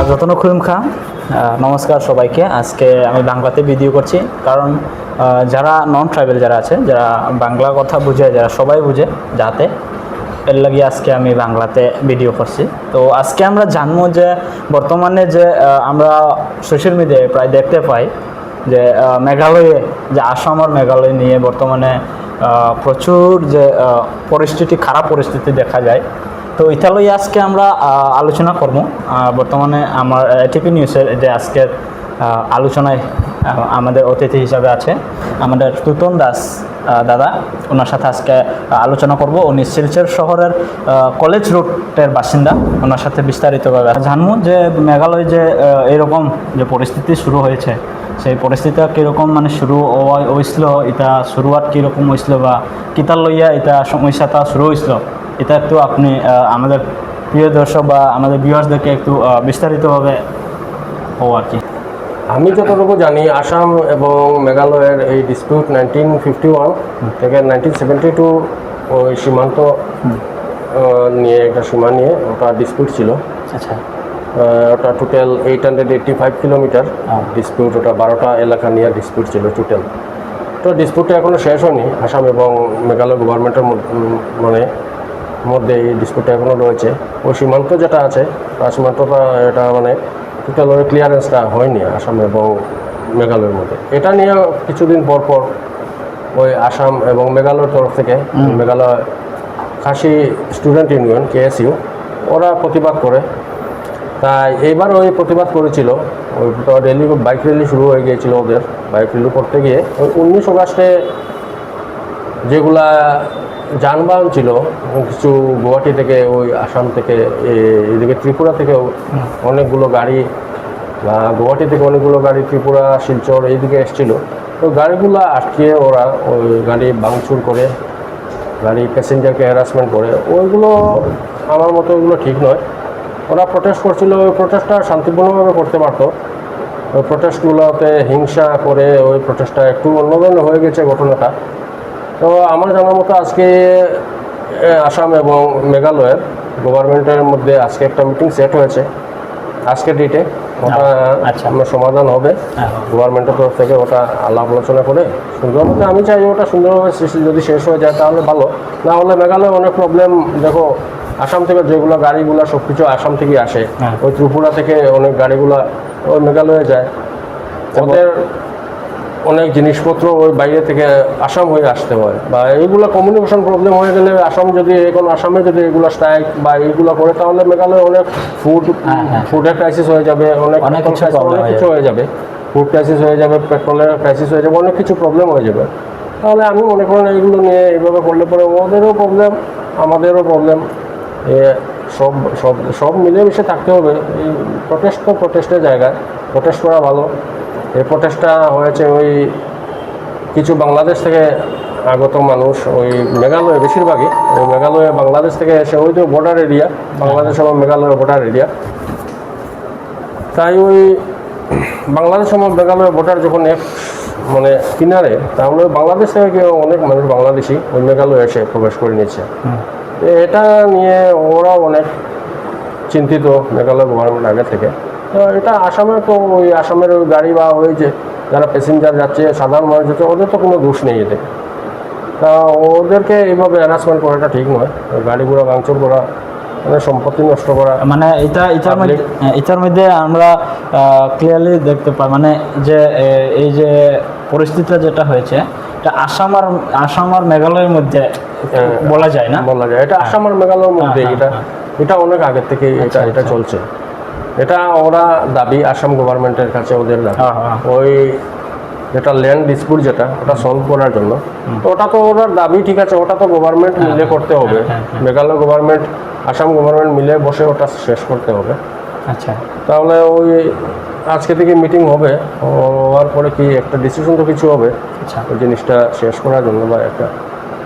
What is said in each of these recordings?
যতন খুইম খা নমস্কার সবাইকে। আজকে আমি বাংলাতে ভিডিও করছি, কারণ যারা নন ট্রাইবেল যারা আছে, যারা বাংলা কথা বুঝে, যারা সবাই বুঝে যাতে এর লাগে আজকে আমি বাংলাতে ভিডিও করছি। তো আজকে আমরা জানবো যে বর্তমানে যে আমরা সোশ্যাল মিডিয়ায় প্রায় দেখতে পাই যে মেঘালয়ে, যে আসাম আর মেঘালয় নিয়ে বর্তমানে প্রচুর যে পরিস্থিতি, খারাপ পরিস্থিতি দেখা যায়। তো এটা লই আজকে আমরা আলোচনা করব। বর্তমানে আমার এটিপি নিউজের যে আজকের আলোচনায় আমাদের অতিথি হিসাবে আছে আমাদের তুতন দাস দাদা। ওনার সাথে আজকে আলোচনা করব। উনি শিলচর শহরের কলেজ রোডের বাসিন্দা। ওনার সাথে বিস্তারিতভাবে জানবো যে মেঘালয় যে এরকম যে পরিস্থিতি শুরু হয়েছে, সেই পরিস্থিতিটা কীরকম মানে শুরু হয়েছিল, এটা শুরুয়াত কীরকম হয়েছিল বা কিতার লইয়া এটা সমস্যাটা শুরু হয়েছিল, এটা একটু আপনি আমাদের প্রিয় দর্শক বা আমাদের ভিউয়ার্সদেরকে একটু বিস্তারিতভাবে আর কি। আমি যতটুকু জানি, আসাম এবং মেঘালয়ের এই ডিসপিউট 1951 থেকে 1972 ওই সীমান্ত নিয়ে, একটা সীমা নিয়ে ওটা ডিসপিউট ছিল। আচ্ছা, ওটা টোটাল 885 কিলোমিটার ডিসপিউট। ওটা 12টা এলাকা নিয়ে ডিসপিউট ছিল টোটাল। তো ডিসপিউটটা এখনও শেষ হয়নি। আসাম এবং মেঘালয় গভর্নমেন্টের মধ্যে এই ডিসপিউটটা এখনও রয়েছে। ওই সীমান্ত যেটা আছে, সীমান্তটা এটা মানে টোটাল ওই ক্লিয়ারেন্সটা হয়নি আসাম এবং মেঘালয়ের মধ্যে। এটা নিয়ে কিছুদিন পর পর ওই আসাম এবং মেঘালয়ের তরফ থেকে মেঘালয় খাসি স্টুডেন্ট ইউনিয়ন KSU ওরা প্রতিবাদ করে। তাই এইবার ওই প্রতিবাদ করেছিল। ওই র্যালি, বাইক র্যালি শুরু হয়ে গিয়েছিল ওদের। বাইক র্যালি করতে গিয়ে ওই 19 অগাস্টে যেগুলা যানবাহন ছিল, কিছু গুয়াহাটি থেকে, ওই আসাম থেকে, এদিকে ত্রিপুরা থেকেও অনেকগুলো গাড়ি, বা গুয়াহাটি থেকে অনেকগুলো গাড়ি ত্রিপুরা, শিলচর এইদিকে এসেছিলো। তো গাড়িগুলো আটকিয়ে ওরা ওই গাড়ি ভাঙচুর করে, গাড়ি প্যাসেঞ্জারকে হ্যারাসমেন্ট করে। ওইগুলো আমার মতো ওইগুলো ঠিক নয়। ওরা প্রোটেস্ট করছিল, ওই প্রোটেস্টটা শান্তিপূর্ণভাবে করতে পারতো। ওই প্রোটেস্টগুলোতে হিংসা করে ওই প্রোটেস্টটা একটু অন্য ধরনের হয়ে গেছে ঘটনাটা। তো আমার জানার মতো আজকে আসাম এবং মেঘালয়ের গভর্নমেন্টের মধ্যে আজকে একটা মিটিং সেট হয়েছে আজকের ডেটে। ওটা আমার সমাধান হবে গভর্নমেন্টের তরফ থেকে। ওটা আলাপ আলোচনা করে সুন্দরভাবে, আমি চাই ওটা সুন্দরভাবে যদি শেষ হয়ে যায় তাহলে ভালো। না হলে মেঘালয়ে অনেক প্রবলেম। দেখো, আসাম থেকে যেগুলো গাড়িগুলো সব কিছু আসাম থেকে আসে, ওই ত্রিপুরা থেকে অনেক গাড়িগুলো ওই মেঘালয়ে যায়। ওদের অনেক জিনিসপত্র ওই বাইরে থেকে আসাম হয়ে আসতে হয়, বা এইগুলো কমিউনিকেশন প্রবলেম হয়ে গেলে আসাম যদি এখন আসামে যদি এগুলো স্ট্রাইক বা এইগুলো করে, তাহলে মেঘালয়ে অনেক ফুডের ক্রাইসিস হয়ে যাবে, অনেক কিছু হয়ে যাবে। ফুড ক্রাইসিস হয়ে যাবে, পেট্রোলের ক্রাইসিস হয়ে যাবে, অনেক কিছু প্রবলেম হয়ে যাবে। তাহলে আমি মনে করেন এইগুলো নিয়ে এইভাবে করলে পরে ওদেরও প্রবলেম, আমাদেরও প্রবলেম, সব সব সব মিলেমিশে থাকতে হবে। এই প্রটেস্ট তো প্রটেস্টের জায়গায় প্রটেস্ট করা ভালো। এই প্রটেস্টটা হয়েছে ওই কিছু বাংলাদেশ থেকে আগত মানুষ, ওই মেঘালয়ে বেশিরভাগই, ওই মেঘালয়ে বাংলাদেশ থেকে এসে, ওই তো বর্ডার এরিয়া, বাংলাদেশ এবং মেঘালয়ের বর্ডার এরিয়া। তাই ওই বাংলাদেশ এবং মেঘালয়ের বর্ডার যখন এক মানে কিনারে, তাহলে বাংলাদেশ থেকে অনেক মানুষ বাংলাদেশি ওই মেঘালয়ে এসে প্রবেশ করে নিচ্ছে। এটা নিয়ে ওরাও অনেক চিন্তিত, মেঘালয় গভর্নমেন্ট আগে থেকে। তো এটা আসামের, তো ওই আসামের ওই গাড়ি বা ওই যে যারা প্যাসেঞ্জার যাচ্ছে, সাধারণ মানুষ যাচ্ছে, ওদের তো কোনো দোষ নেই এতে। তা ওদেরকে এইভাবে হ্যারাসমেন্ট করাটা ঠিক নয়। গাড়িগুলো ভাঙচুর করা, মানে সম্পত্তি নষ্ট করা, মানে এটার মধ্যে আমরা ক্লিয়ারলি দেখতে পাই, মানে যে এই যে পরিস্থিতিটা যেটা হয়েছে, এটা আসাম আর মেঘালয়ের মধ্যে বলা যায় না, বলা যায় এটা আসাম আর মেঘালয়ের মধ্যে। এটা অনেক আগের থেকে এটা চলছে। এটা ওরা দাবি, আসাম গভর্নমেন্টের কাছে ওদের দাবি, ওই যেটা ল্যান্ড ডিসপিউট যেটা, ওটা সলভ করার জন্য। তো ওটা তো ওনার দাবি, ঠিক আছে, ওটা তো গভর্নমেন্ট মিলে করতে হবে। মেঘালয় গভর্নমেন্ট, আসাম গভর্নমেন্ট মিলে বসে ওটা শেষ করতে হবে। আচ্ছা, তাহলে ওই আজকে থেকে মিটিং হবে, হওয়ার পরে কি একটা ডিসিশন তো কিছু হবে ওই জিনিসটা শেষ করার জন্য, বা একটা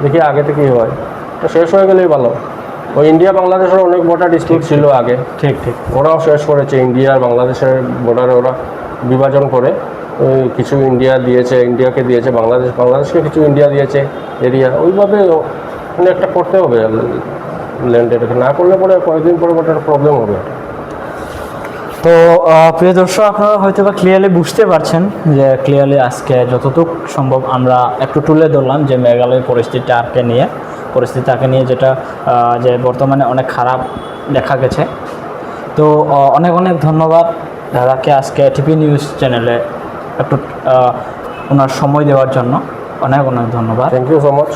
দেখি আগে থেকেই হয়, তো শেষ হয়ে গেলেই ভালো। ওই ইন্ডিয়া বাংলাদেশের অনেক বর্ডার ডিসপিউট ছিল আগে, ঠিক ওরাও শেষ করেছে। ইন্ডিয়া আর বাংলাদেশের বর্ডারে ওরা বিভাজন করে কিছু ইন্ডিয়াকে দিয়েছে, বাংলাদেশকে কিছু ইন্ডিয়া দিয়েছে এরিয়া। ওইভাবে মানে একটা করতে হবে ল্যান্ড, এটাকে না করলে পরে কয়েকদিন পরে একটা প্রবলেম হবে। তো প্রিয় দর্শক, আপনারা হয়তো বা ক্লিয়ারলি বুঝতে পারছেন যে ক্লিয়ারলি আজকে যতটুকু সম্ভব আমরা একটু তুলে ধরলাম যে মেঘালয়ের পরিস্থিতিটাকে নিয়ে যেটা যে বর্তমানে অনেক খারাপ দেখা গেছে। তো অনেক অনেক ধন্যবাদ দাদাকে আজকে টিপি নিউজ চ্যানেলে একটু ওনার সময় দেওয়ার জন্য অনেক অনেক ধন্যবাদ। Thank you so much.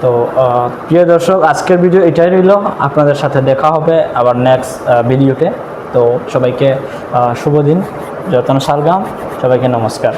তো প্রিয় দর্শক, আজকের ভিডিও এটাই রইল। আপনাদের সাথে দেখা হবে আবার নেক্সট ভিডিওতে। তো সবাইকে শুভ দিন, যতন সালগাম, সবাইকে নমস্কার।